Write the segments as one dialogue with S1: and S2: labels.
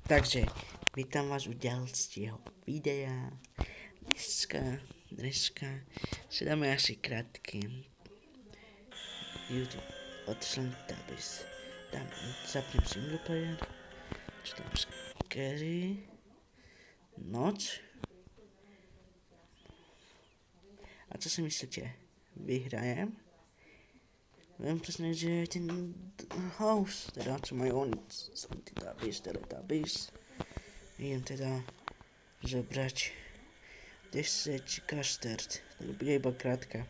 S1: Takže, vítam vás u ďalšieho videa. Dneska si dáme asi krátky YouTube od Slentabis. Zapnem single player, čo tam scary, noc. A co si myslíte? Vyhrajem? Viem presne, že ten house, teda čo majú oni, Teletubbies, idem teda zobrať 10 kastard, to bude iba krátka.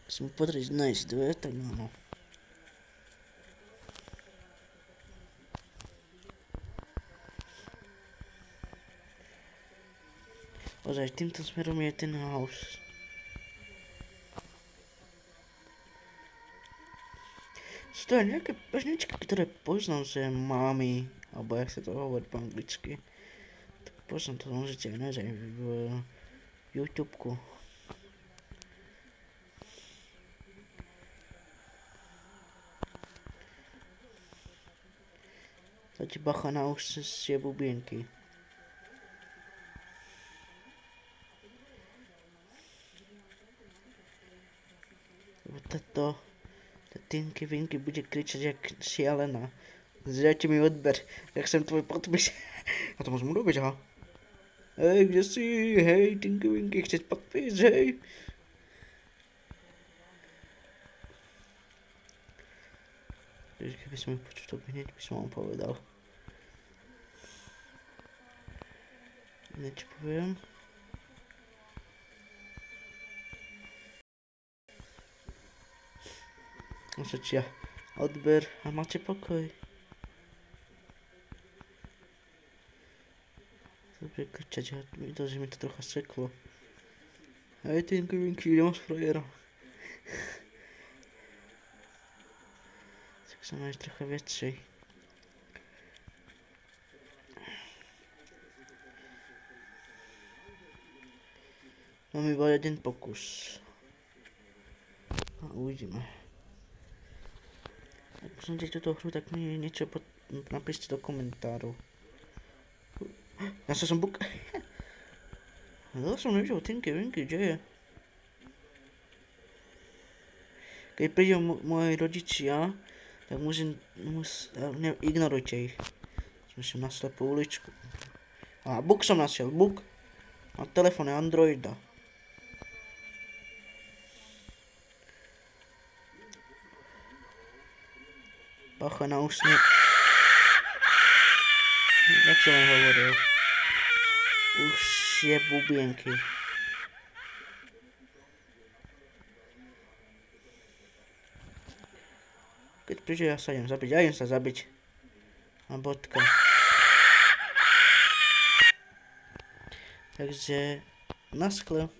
S1: Musím potrieť nájsť dve, tak áno. Ozaj, týmto smerom je ten house. Sú to nejaké pesničky, ktoré poznám z Mami, alebo jak sa to hovorí po anglicky. Tak poznám, to môžete aj nájsť aj v YouTubeku. Dajte bacha na ústie bubienky. Táto Tinky Winky bude kričať jak šialená. Zdajte mi odber, jak som tvoj podpis. A to môžem urobiť, aha. Hej, kde si? Hej, Tinky Winky, chceš podpis, hej? Keby som ju počul, tak hneď by som vám povedal. Hneď poviem. Môžete odber a máte pokoj. Dobre kričať, že mi to trocha seklo. Hej, Tinky Winky, idem z frajera. Tak sa máš trocha väčšej. Mám iba jeden pokus. A uvidíme. Ak poznáte túto hru, tak mi niečo napíšte do komentárov. Ja som buk... Ja som nevidel Tinky Winky, kde je? Keď prídu moji rodičia, tak ignorujte ich. Musím nastaviť po uličku. A buk som našiel, buk. Má telefóne Androida. Bacha na úsne. Jak som vám hovoril. Už je bubienky. Keď príde, ja sa idem zabiť. Ja idem sa zabiť. A bodka. Takže, naskle.